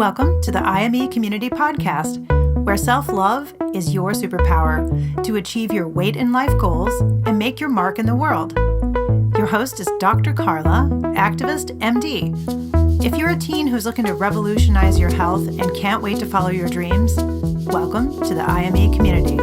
Welcome to the IME Community Podcast, where self-love is your superpower to achieve your weight and life goals and make your mark in the world. Your host is Dr. Carla, activist, MD. If you're a teen who's looking to revolutionize your health and can't wait to follow your dreams, welcome to the IME Community.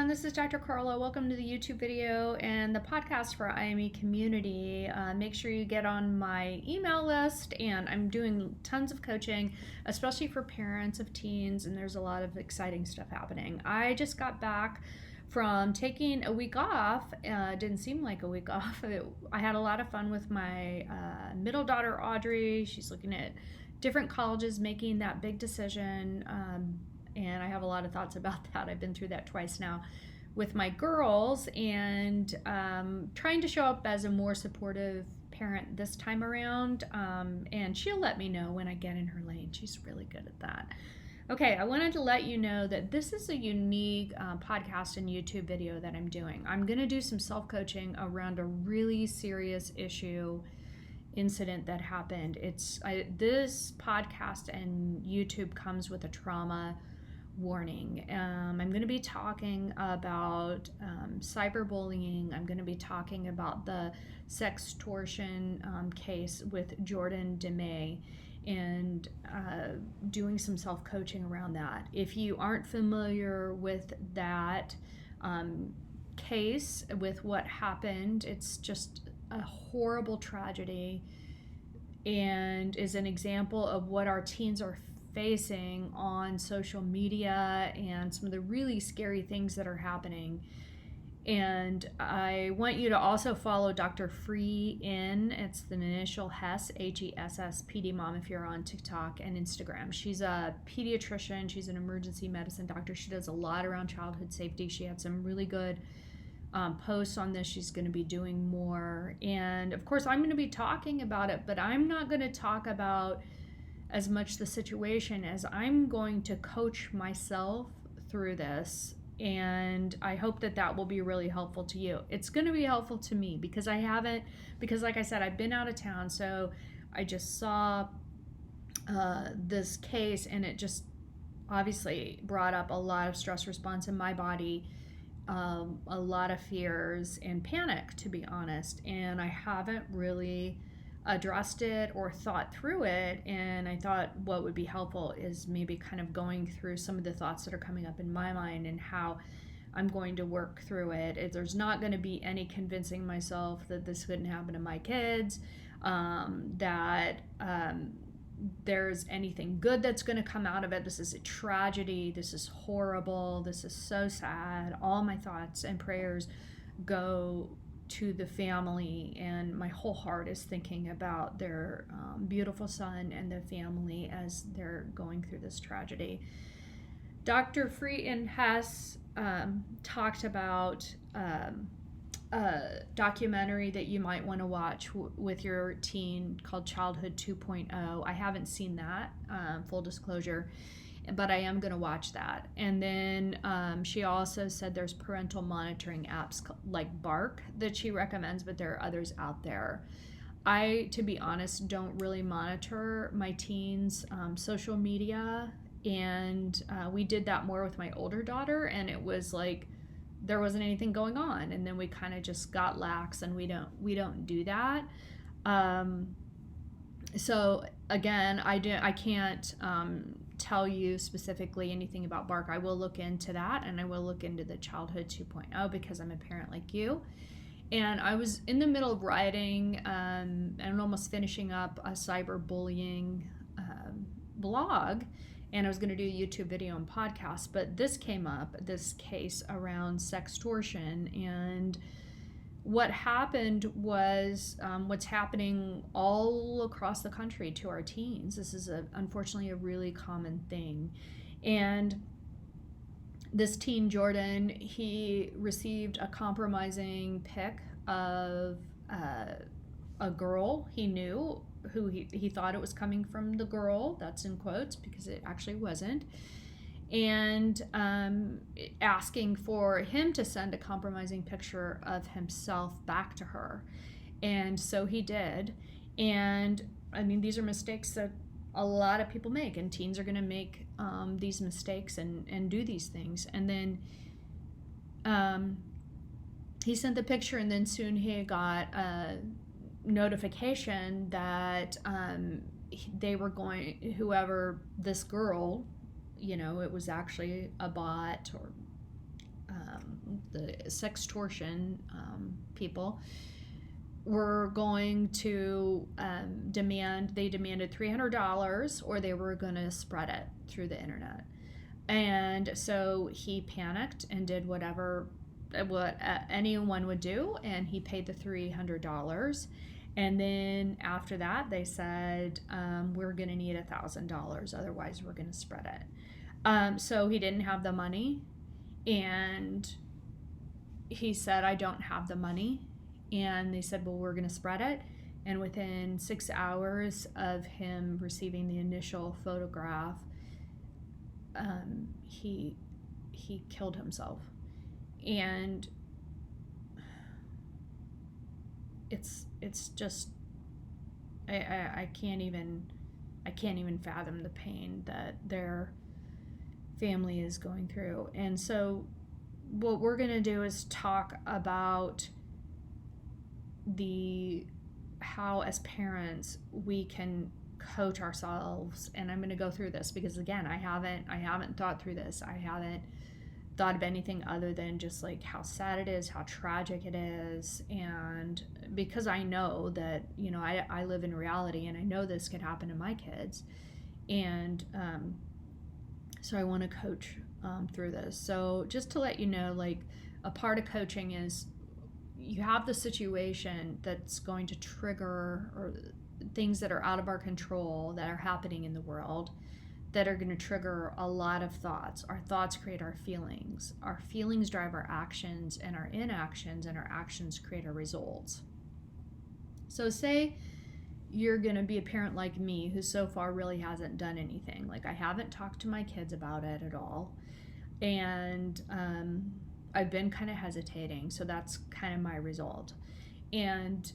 This is Dr. Carla. Welcome to the YouTube video and the podcast for IME Community. Make sure you get on my email list, and I'm doing tons of coaching, especially for parents of teens, and there's a lot of exciting stuff happening. I just got back from taking a week off. Didn't seem like a week off. I had a lot of fun with my middle daughter, Audrey. She's looking at different colleges, making that big decision. And I have a lot of thoughts about that. I've been through that twice now with my girls, and trying to show up as a more supportive parent this time around. And she'll let me know when I get in her lane. She's really good at that. Okay, I wanted to let you know that this is a unique podcast and YouTube video that I'm doing. I'm going to do some self-coaching around a really serious incident that happened. This podcast and YouTube comes with a trauma warning. I'm going to be talking about cyberbullying. I'm going to be talking about the Sextortion case with Jordan DeMay, and doing some self-coaching around that. If you aren't familiar with that case, with what happened, it's just a horrible tragedy and is an example of what our teens are facing on social media and some of the really scary things that are happening. And I want you to also follow Dr. Free In. It's the initial Hess, Hess, PD Mom, if you're on TikTok and Instagram. She's a pediatrician. She's an emergency medicine doctor. She does a lot around childhood safety. She had some really good posts on this. She's going to be doing more. And of course, I'm going to be talking about it, but I'm not going to talk about as much the situation as I'm going to coach myself through this. And I hope that will be really helpful to you. It's going to be helpful to me because like I said, I've been out of town. So I just saw this case, and it just obviously brought up a lot of stress response in my body, a lot of fears and panic, to be honest. And I haven't really addressed it or thought through it, and I thought what would be helpful is maybe kind of going through some of the thoughts that are coming up in my mind and how I'm going to work through it. There's not going to be any convincing myself that this couldn't happen to my kids, that there's anything good that's going to come out of it. This is a tragedy. This is horrible. This is so sad. All my thoughts and prayers go to the family, and my whole heart is thinking about their beautiful son and the family as they're going through this tragedy. Dr. Free Hess talked about a documentary that you might want to watch with your teen called Childhood 2.0. I haven't seen that, full disclosure, but I am going to watch that. And then she also said there's parental monitoring apps like Bark that she recommends, but there are others out there. I, to be honest, don't really monitor my teens' social media, and we did that more with my older daughter, and it was like there wasn't anything going on, and then we kind of just got lax, and we don't do that. So again, I can't tell you specifically anything about Bark. I will look into that, and I will look into the Childhood 2.0 because I'm a parent like you. And I was in the middle of writing and almost finishing up a cyberbullying blog, and I was going to do a YouTube video and podcast, but this came up, this case around sextortion. And what happened was what's happening all across the country to our teens. This is unfortunately a really common thing. And this teen, Jordan, he received a compromising pic of a girl he knew, who he thought it was coming from the girl, that's in quotes because it actually wasn't, and asking for him to send a compromising picture of himself back to her. And so he did. And I mean, these are mistakes that a lot of people make, and teens are going to make these mistakes and do these things. And then he sent the picture, and then soon he got a notification that they were going, whoever this girl, it was actually a bot, or the sextortion people were going to they demanded $300, or they were going to spread it through the internet. And so he panicked and did what anyone would do, and he paid the $300. And then after that, they said, we're going to need $1,000, otherwise we're going to spread it. So he didn't have the money, and he said, I don't have the money. And they said, well, we're going to spread it. And within 6 hours of him receiving the initial photograph, he killed himself. And it's just, I can't even fathom the pain that their family is going through. And so what we're going to do is talk about how as parents we can coach ourselves. And I'm going to go through this because, again, I haven't thought through this. I haven't thought of anything other than just like how sad it is, how tragic it is. And because I know that, I live in reality, and I know this could happen to my kids. And so I want to coach through this. So just to let you know, like, a part of coaching is you have the situation that's going to trigger, or things that are out of our control that are happening in the world that are going to trigger a lot of thoughts. Our thoughts create our feelings. Our feelings drive our actions, and our inactions and our actions create our results. So say you're going to be a parent like me who so far really hasn't done anything. Like, I haven't talked to my kids about it at all. And I've been kind of hesitating. So that's kind of my result. And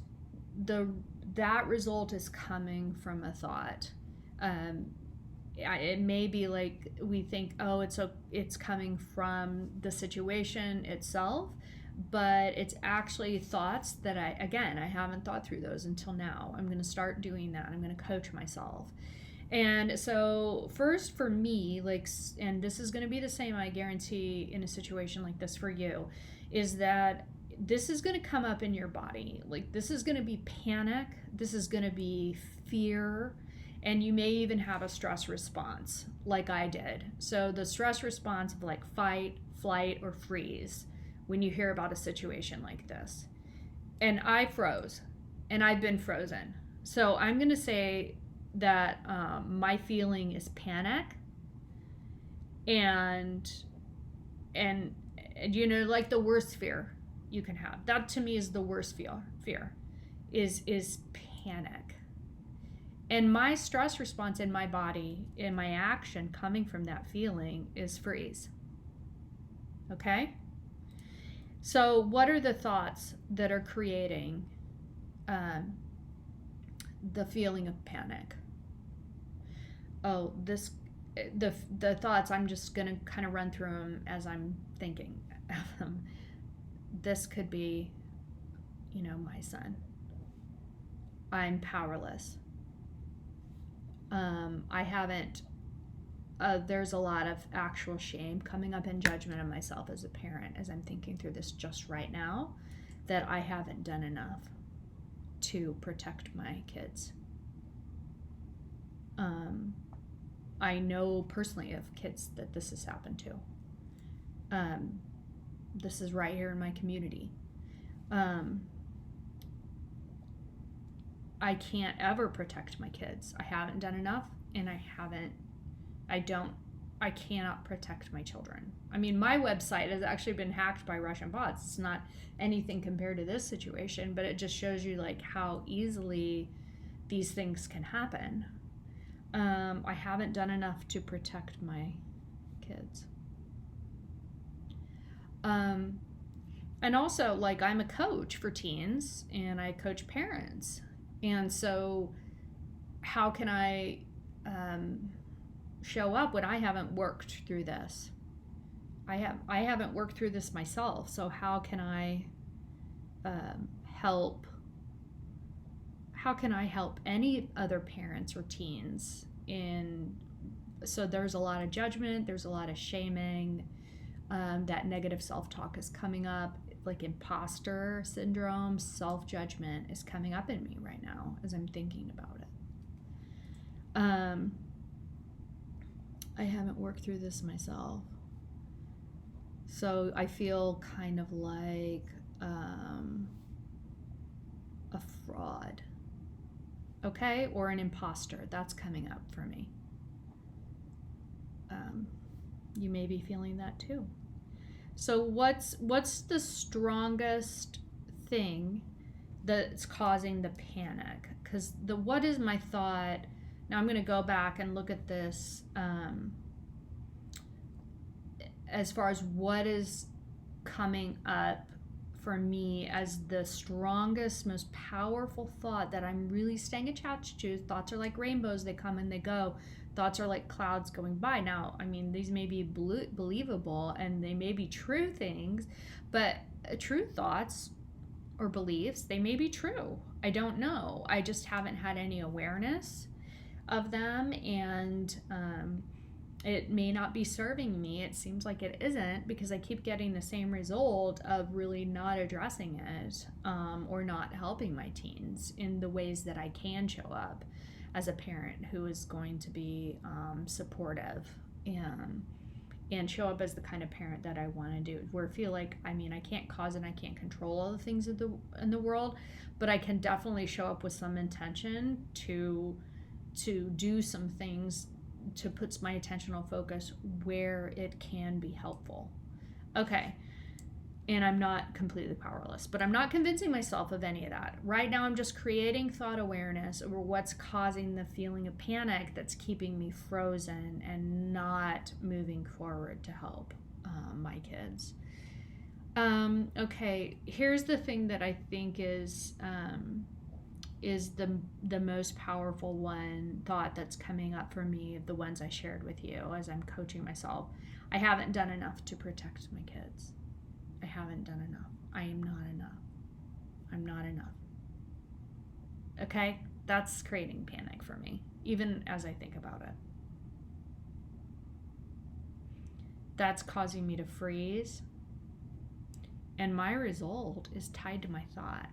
that result is coming from a thought. It may be like we think, oh, it's coming from the situation itself, but it's actually thoughts that I haven't thought through those until now. I'm going to start doing that. I'm going to coach myself. And so first for me, and this is going to be the same, I guarantee, in a situation like this for you, is that this is going to come up in your body. Like, this is going to be panic. This is going to be fear. And you may even have a stress response like I did. So the stress response of like fight, flight, or freeze when you hear about a situation like this. And I froze, and I've been frozen. So I'm going to say that my feeling is panic, and like the worst fear you can have. That to me is the worst fear is panic. And my stress response in my body, in my action coming from that feeling, is freeze. Okay? So what are the thoughts that are creating the feeling of panic? Oh, the thoughts, I'm just going to kind of run through them as I'm thinking of them. This could be, my son. I'm powerless. I haven't, there's a lot of actual shame coming up in judgment of myself as a parent as I'm thinking through this just right now, that I haven't done enough to protect my kids. I know personally of kids that this has happened to. This is right here in my community. I can't ever protect my kids. I haven't done enough, and I cannot protect my children. I mean, my website has actually been hacked by Russian bots. It's not anything compared to this situation, but it just shows you like how easily these things can happen. I haven't done enough to protect my kids. And also, like, I'm a coach for teens, and I coach parents. And so how can I show up when I haven't worked through this? I haven't worked through this myself. So how can I help? How can I help any other parents or teens so there's a lot of judgment, there's a lot of shaming, that negative self-talk is coming up, like imposter syndrome, self-judgment is coming up in me right now as I'm thinking about it. I haven't worked through this myself. So I feel kind of like a fraud. Okay? Or an imposter. That's coming up for me. You may be feeling that too. So what's the strongest thing that's causing the panic? Because what is my thought? Now I'm going to go back and look at this as far as what is coming up for me as the strongest, most powerful thought that I'm really staying attached to. Thoughts are like rainbows, they come and they go. Thoughts are like clouds going by. Now, I mean, these may be believable and they may be true things, but true thoughts or beliefs, they may be true. I don't know. I just haven't had any awareness of them, and it may not be serving me. It seems like it isn't, because I keep getting the same result of really not addressing it, or not helping my teens in the ways that I can show up as a parent who is going to be supportive and show up as the kind of parent that I want to do. Where I feel like, I mean, I can't cause and I can't control all the things in the world, but I can definitely show up with some intention to do some things to put my attentional focus where it can be helpful. Okay. And I'm not completely powerless, but I'm not convincing myself of any of that. Right now, I'm just creating thought awareness over what's causing the feeling of panic that's keeping me frozen and not moving forward to help my kids. Okay, here's the thing that I think is the most powerful thought that's coming up for me of the ones I shared with you as I'm coaching myself. I haven't done enough to protect my kids. I haven't done enough. I am not enough. I'm not enough. Okay? That's creating panic for me, even as I think about it. That's causing me to freeze. And my result is tied to my thought.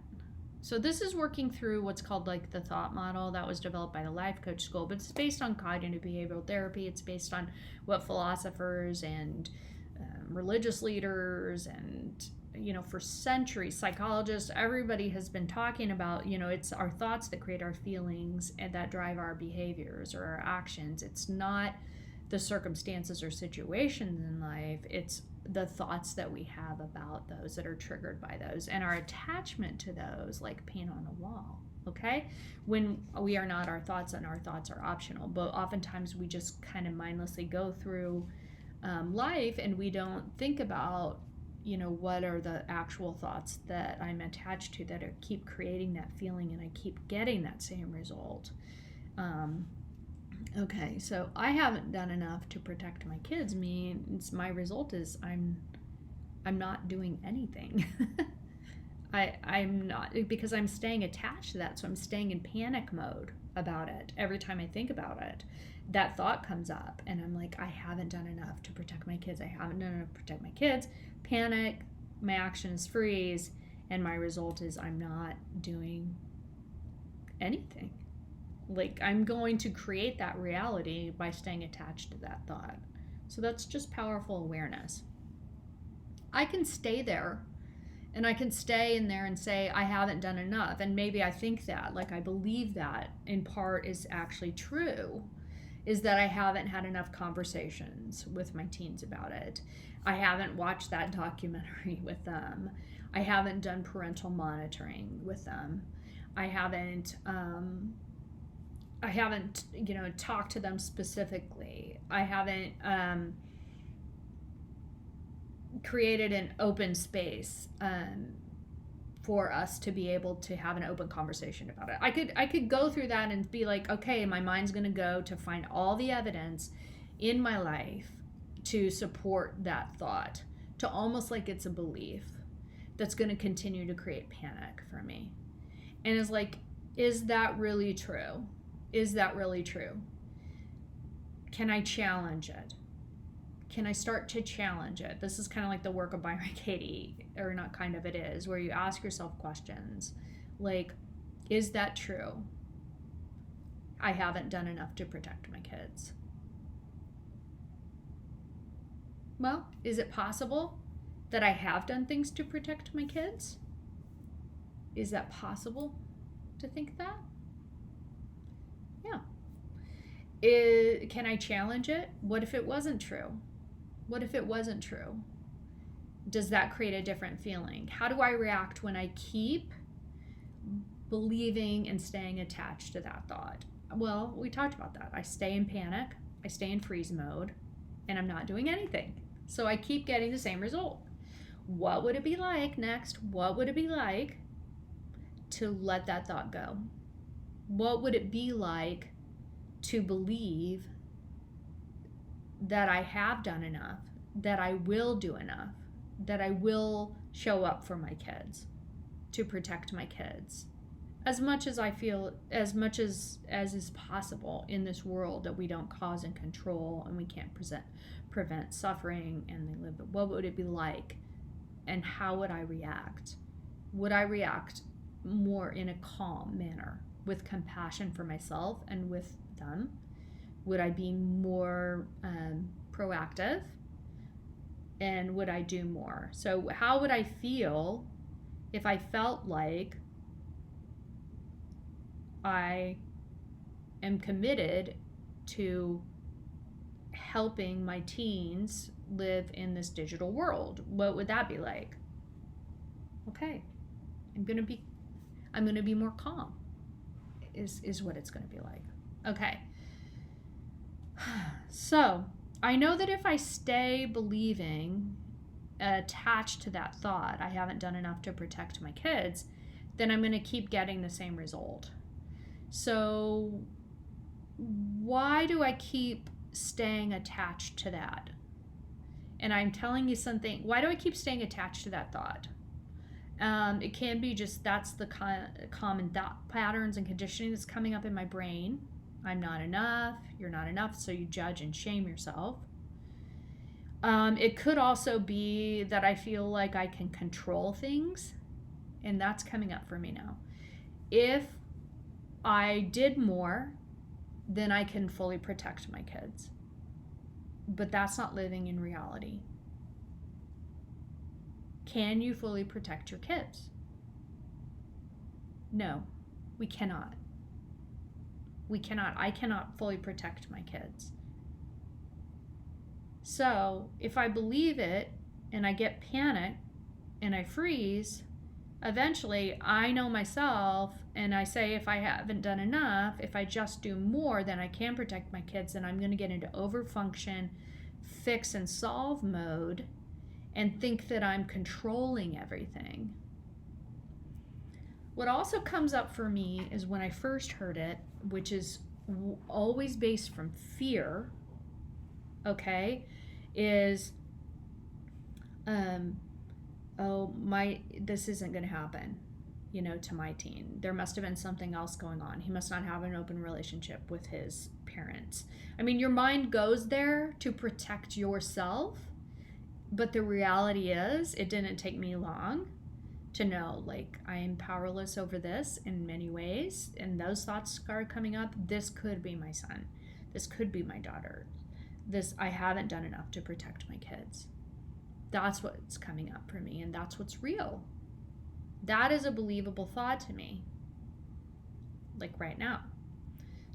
So this is working through what's called like the thought model that was developed by the Life Coach School, but it's based on cognitive behavioral therapy. It's based on what philosophers and religious leaders and, for centuries, psychologists, everybody has been talking about, it's our thoughts that create our feelings and that drive our behaviors or our actions. It's not the circumstances or situations in life. It's the thoughts that we have about those that are triggered by those and our attachment to those, like paint on a wall. Okay? When we are not our thoughts and our thoughts are optional, but oftentimes we just kind of mindlessly go through life and we don't think about, what are the actual thoughts that I'm attached to that keep creating that feeling and I keep getting that same result. Okay, so I haven't done enough to protect my kids. My result is I'm not doing anything. I'm not, because I'm staying attached to that, so I'm staying in panic mode about it. Every time I think about it, that thought comes up, and I'm like, I haven't done enough to protect my kids. I haven't done enough to protect my kids. Panic, my actions freeze, and my result is I'm not doing anything. Like, I'm going to create that reality by staying attached to that thought. So that's just powerful awareness. I can stay there, and I can stay in there and say, I haven't done enough. And maybe I think that, like, I believe that in part is actually true, is that I haven't had enough conversations with my teens about it. I haven't watched that documentary with them. I haven't done parental monitoring with them. I haven't, talked to them specifically. I haven't created an open space for us to be able to have an open conversation about it. I could go through that and be like, okay, my mind's going to go to find all the evidence in my life to support that thought, to almost like it's a belief that's going to continue to create panic for me. And it's like, is that really true? Is that really true? Can I challenge it? Can I start to challenge it? This is kind of like the work of Byron Katie, or not kind of, it is, where you ask yourself questions like, is that true? I haven't done enough to protect my kids. Well, is it possible that I have done things to protect my kids? Is that possible to think that? Yeah. Can I challenge it? What if it wasn't true? What if it wasn't true? Does that create a different feeling? How do I react when I keep believing and staying attached to that thought? Well, we talked about that. I stay in panic, I stay in freeze mode, and I'm not doing anything. So I keep getting the same result. What would it be like next? What would it be like to let that thought go? What would it be like to believe that I have done enough, that I will do enough, that I will show up for my kids, to protect my kids, as much as I feel, as much as is possible in this world that we don't cause and control, and we can't prevent suffering, and they live. But what would it be like, and how would I react? Would I react more in a calm manner, with compassion for myself and with them? Would I be more proactive? And would I do more? So how would I feel if I felt like I am committed to helping my teens live in this digital world? What would that be like? Okay, I'm gonna be more calm, is what it's gonna be like. Okay. So I know that if I stay believing, attached to that thought, I haven't done enough to protect my kids, then I'm going to keep getting the same result. So why do I keep staying attached to that? And I'm telling you something. Why do I keep staying attached to that thought? It can be just that's the common thought patterns and conditioning that's coming up in my brain. I'm not enough, you're not enough, so you judge and shame yourself. It could also be that I feel like I can control things, and that's coming up for me now. If I did more, then I can fully protect my kids. But that's not living in reality. Can you fully protect your kids? No, we cannot. We cannot. I cannot fully protect my kids. So if I believe it and I get panic and I freeze, eventually I know myself and I say if I haven't done enough, if I just do more, then I can protect my kids, then I'm going to get into overfunction, fix and solve mode and think that I'm controlling everything. What also comes up for me is when I first heard it, which is always based from fear, okay, is, this isn't going to happen, to my teen. There must have been something else going on. He must not have an open relationship with his parents. I mean, your mind goes there to protect yourself, but the reality is it didn't take me long to know, like, I am powerless over this in many ways, and those thoughts are coming up. This could be my son. This could be my daughter. I haven't done enough to protect my kids. That's what's coming up for me, and that's what's real. That is a believable thought to me, like right now.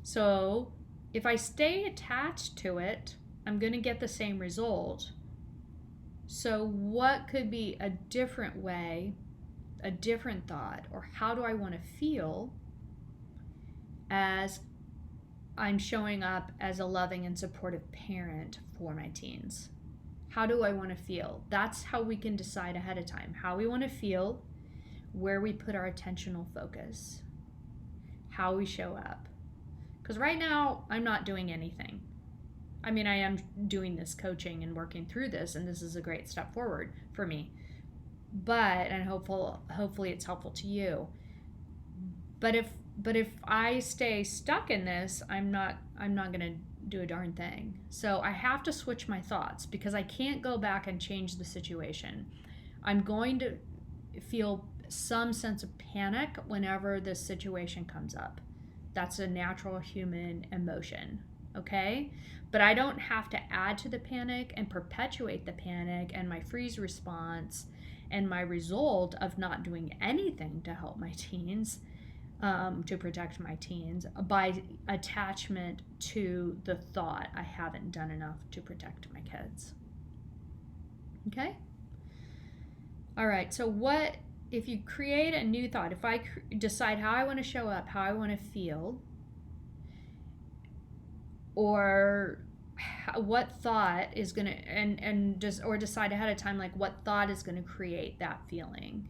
So if I stay attached to it, I'm going to get the same result. So what could be a different way, a different thought, or how do I want to feel as I'm showing up as a loving and supportive parent for my teens? How do I want to feel? That's how we can decide ahead of time how we want to feel, where we put our attentional focus, how we show up. Because right now, I'm not doing anything. I mean, I am doing this coaching and working through this, and this is a great step forward for me. And hopefully it's helpful to you. But if I stay stuck in this, I'm not going to do a darn thing. So I have to switch my thoughts, because I can't go back and change the situation. I'm going to feel some sense of panic whenever this situation comes up. That's a natural human emotion, okay? But I don't have to add to the panic and perpetuate the panic and my freeze response and my result of not doing anything to help my teens, to protect my teens, by attachment to the thought I haven't done enough to protect my kids. Okay? All right, so what if you create a new thought? If I decide how I want to show up, how I want to feel, or what thought is going to, or decide ahead of time, like what thought is going to create that feeling.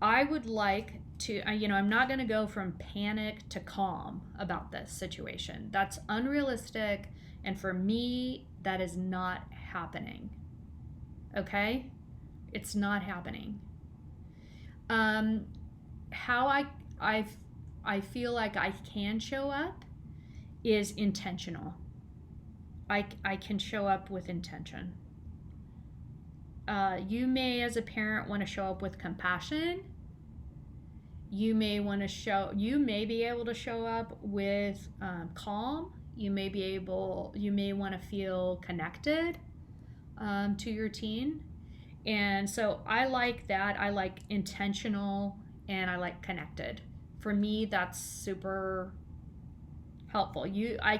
I would like to, I'm not going to go from panic to calm about this situation. That's unrealistic. And for me, that is not happening. Okay? It's not happening. How I feel like I can show up is intentional. I can show up with intention. You may, as a parent, want to show up with compassion. You may be able to show up with calm. You may want to feel connected to your teen. And so I like that. I like intentional and I like connected. For me, that's super helpful.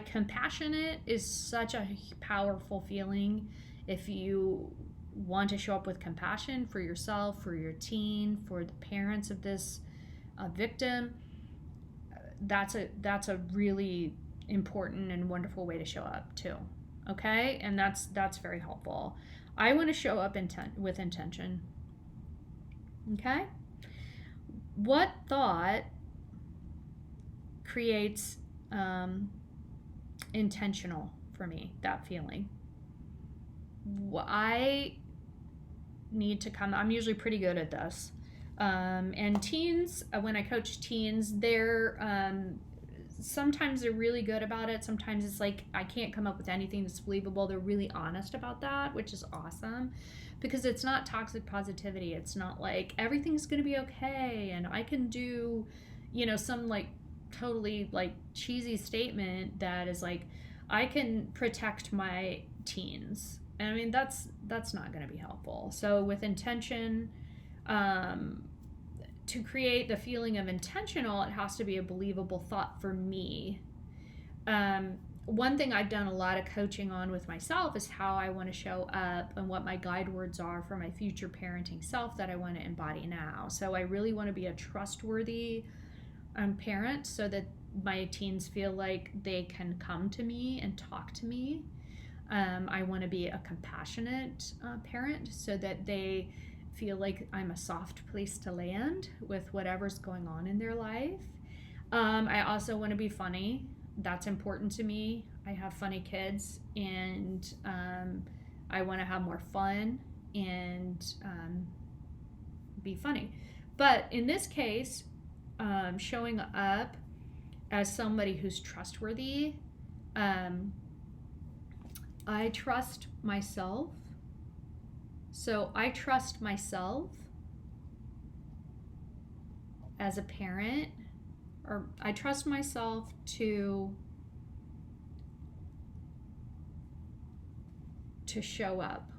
Compassionate is such a powerful feeling. If you want to show up with compassion for yourself, for your teen, for the parents of this victim, that's a really important and wonderful way to show up too. Okay? And that's very helpful. I want to show up with intention. Okay? What thought creates intentional for me, that feeling? I'm usually pretty good at this. And teens, when I coach teens, sometimes they're really good about it. Sometimes it's like, I can't come up with anything that's believable. They're really honest about that, which is awesome, because it's not toxic positivity. It's not like everything's going to be okay and I can do, some like totally like cheesy statement that is like, I can protect my teens. And I mean, that's not going to be helpful. So with intention, to create the feeling of intentional, it has to be a believable thought for me. One thing I've done a lot of coaching on with myself is how I want to show up and what my guide words are for my future parenting self that I want to embody now. So I really want to be a trustworthy parent, so that my teens feel like they can come to me and talk to me. I want to be a compassionate parent, so that they feel like I'm a soft place to land with whatever's going on in their life. I also want to be funny. That's important to me. I have funny kids, and I want to have more fun and be funny. But in this case, showing up as somebody who's trustworthy, I trust myself. So I trust myself as a parent, or I trust myself to show up,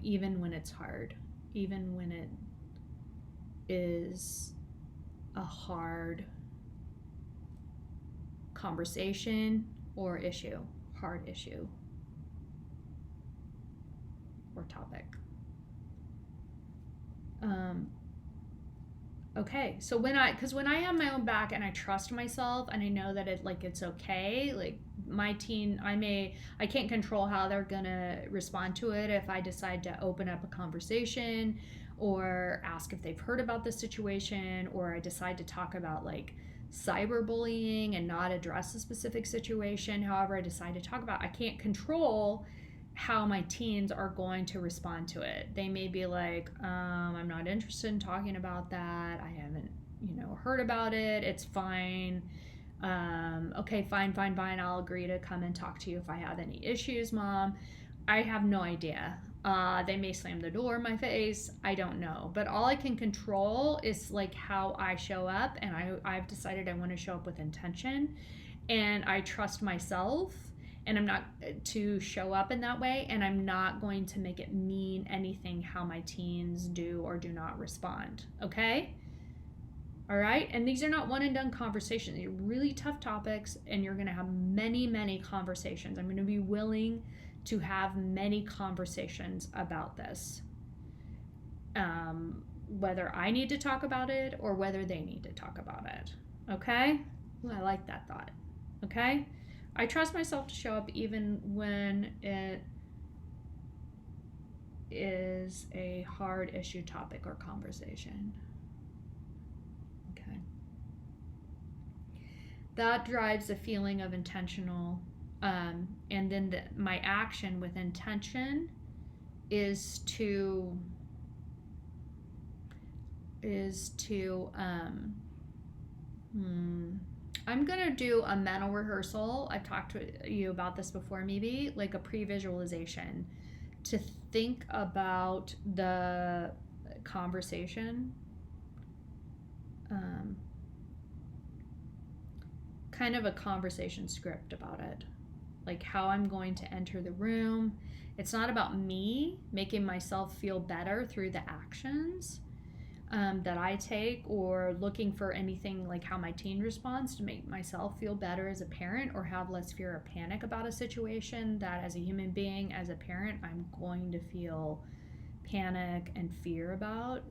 even when it's hard, even when it is a hard conversation or issue, hard issue or topic. Okay, so when I have my own back and I trust myself and I know that it's okay, like my teen, I can't control how they're gonna respond to it if I decide to open up a conversation or ask if they've heard about this situation, or I decide to talk about like cyberbullying and not address a specific situation. However I decide to talk about, I can't control how my teens are going to respond to it. They may be like, I'm not interested in talking about that. I haven't, heard about it. It's fine. Okay, fine. I'll agree to come and talk to you if I have any issues, Mom. I have no idea. They may slam the door in my face. I don't know. But all I can control is like how I show up, and I've decided I want to show up with intention, and I trust myself. And I'm not to show up in that way, and I'm not going to make it mean anything how my teens do or do not respond. Okay? All right? And these are not one and done conversations. These are really tough topics, and you're going to have many, many conversations. I'm going to be willing to have many conversations about this. Whether I need to talk about it or whether they need to talk about it. Okay? Ooh, I like that thought. Okay? I trust myself to show up even when it is a hard issue, topic, or conversation. Okay. That drives a feeling of intentional, and then my action with intention is to I'm going to do a mental rehearsal. I've talked to you about this before, maybe like a pre-visualization to think about the conversation, kind of a conversation script about it, like how I'm going to enter the room. It's not about me making myself feel better through the actions that I take, or looking for anything like how my teen responds to make myself feel better as a parent or have less fear or panic about a situation that as a human being, as a parent, I'm going to feel panic and fear about.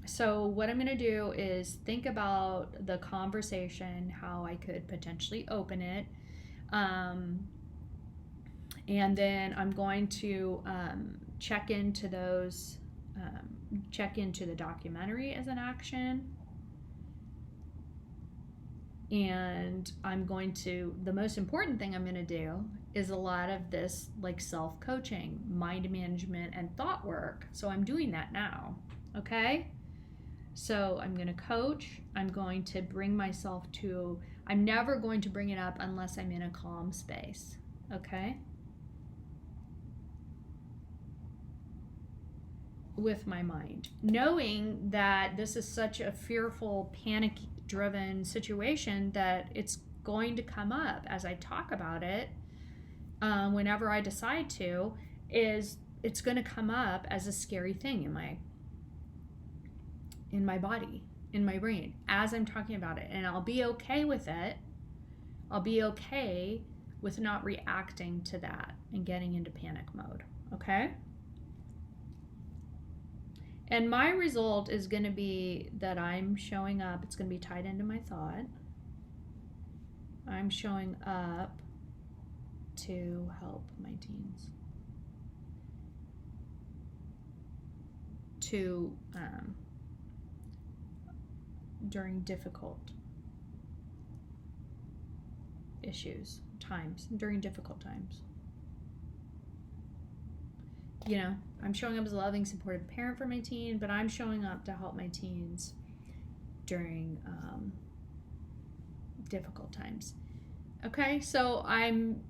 So what I'm going to do is think about the conversation, how I could potentially open it. And then I'm going to check into the documentary as an action. And the most important thing I'm going to do is a lot of this like self-coaching, mind management, and thought work. So I'm doing that now. Okay? So I'm going to coach. I'm going to bring myself I'm never going to bring it up unless I'm in a calm space. Okay? With my mind, knowing that this is such a fearful, panic-driven situation that it's going to come up as I talk about it. Whenever I decide to, it's going to come up as a scary thing in my body, in my brain, as I'm talking about it, and I'll be okay with it. I'll be okay with not reacting to that and getting into panic mode. Okay? And my result is going to be that I'm showing up. It's going to be tied into my thought. I'm showing up to help my teens. During difficult issues, during difficult times. I'm showing up as a loving, supportive parent for my teen, but I'm showing up to help my teens during difficult times. Okay, so I'm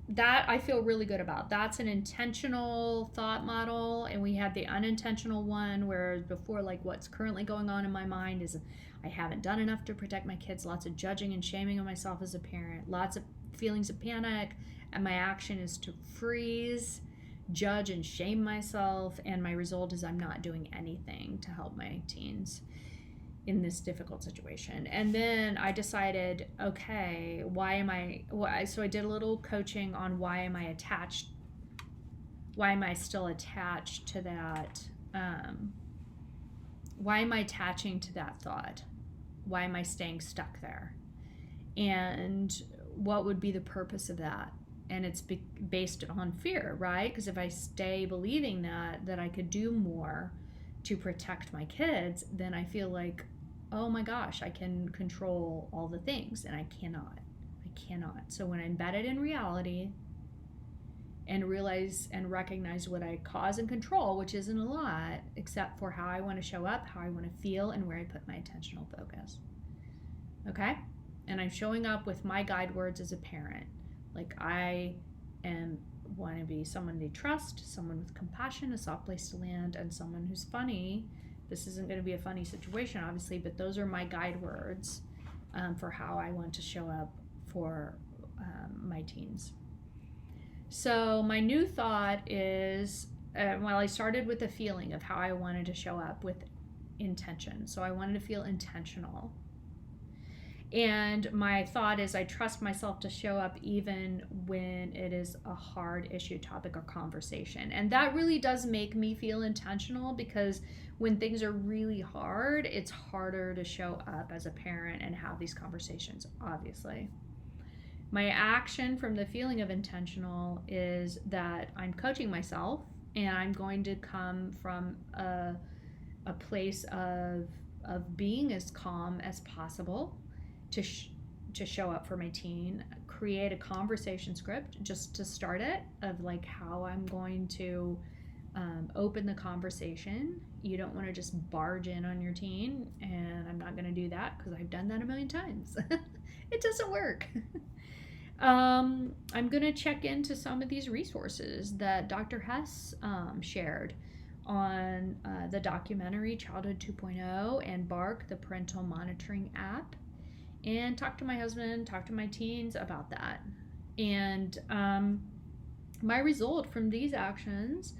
that I feel really good about. That's an intentional thought model. And we had the unintentional one where before, like what's currently going on in my mind is I haven't done enough to protect my kids, lots of judging and shaming of myself as a parent, lots of feelings of panic, and my action is to freeze, judge, and shame myself, and my result is I'm not doing anything to help my teens in this difficult situation. And then I decided, okay, so I did a little coaching on why am I still attached to that, why am I attaching to that thought? Why am I staying stuck there? And what would be the purpose of that? And it's based on fear, right? Because if I stay believing that I could do more to protect my kids, then I feel like, oh my gosh, I can control all the things, and I cannot. So when I embed it in reality and realize and recognize what I cause and control, which isn't a lot, except for how I want to show up, how I want to feel, and where I put my intentional focus. Okay? And I'm showing up with my guide words as a parent. Like I want to be someone they trust, someone with compassion, a soft place to land, and someone who's funny. This isn't going to be a funny situation, obviously, but those are my guide words for how I want to show up for my teens. So my new thought is, I started with a feeling of how I wanted to show up with intention. So I wanted to feel intentional. And my thought is I trust myself to show up even when it is a hard issue, topic, or conversation. And that really does make me feel intentional, because when things are really hard, it's harder to show up as a parent and have these conversations, obviously. My action from the feeling of intentional is that I'm coaching myself, and I'm going to come from a place of being as calm as possible to show up for my teen, create a conversation script just to start it of like how I'm going to open the conversation. You don't want to just barge in on your teen, and I'm not going to do that because I've done that a million times. It doesn't work. I'm going to check into some of these resources that Dr. Hess shared on the documentary Childhood 2.0 and Bark, the parental monitoring app, and talk to my husband, talk to my teens about that. And my result from these actions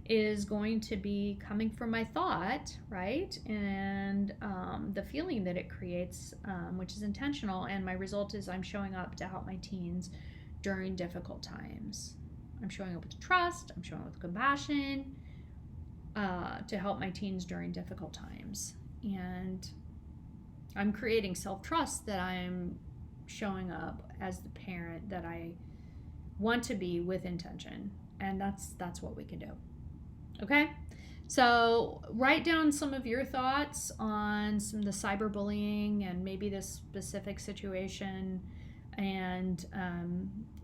is going to be coming from my thought, right? And the feeling that it creates, which is intentional. And my result is I'm showing up to help my teens during difficult times. I'm showing up with trust. I'm showing up with compassion to help my teens during difficult times. And I'm creating self-trust that I'm showing up as the parent that I want to be with intention. And that's what we can do. Okay? So write down some of your thoughts on some of the cyberbullying and maybe this specific situation. And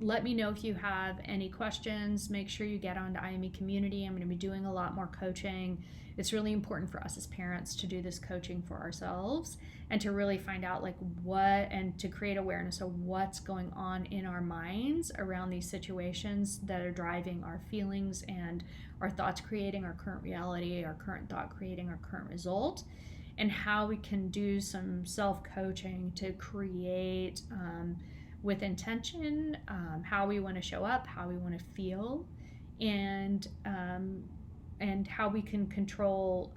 let me know if you have any questions. Make sure you get on to IME Community. I'm going to be doing a lot more coaching. It's really important for us as parents to do this coaching for ourselves and to really find out like what, and to create awareness of what's going on in our minds around these situations that are driving our feelings and our thoughts creating our current reality, our current thought creating our current result, and how we can do some self-coaching to create with intention how we want to show up, how we want to feel, and how we can control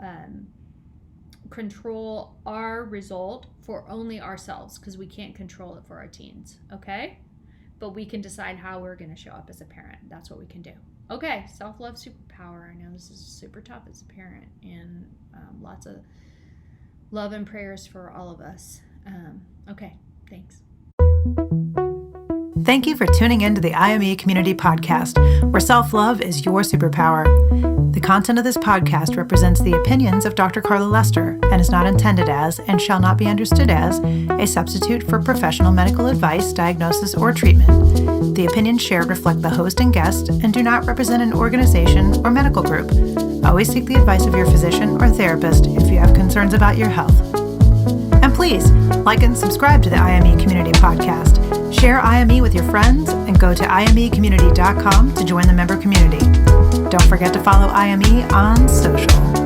our result for only ourselves, because we can't control it for our teens, okay? But we can decide how we're going to show up as a parent. That's what we can do. Okay, self-love superpower. I know this is super tough as a parent, and lots of love and prayers for all of us. Okay, thanks. Thank you for tuning in to the IME Community Podcast, where self-love is your superpower. The content of this podcast represents the opinions of Dr. Carla Lester and is not intended as, and shall not be understood as, a substitute for professional medical advice, diagnosis, or treatment. The opinions shared reflect the host and guest and do not represent an organization or medical group. Always seek the advice of your physician or therapist if you have concerns about your health. And please, like and subscribe to the IME Community Podcast. Share IME with your friends and go to imecommunity.com to join the member community. Don't forget to follow IME on social.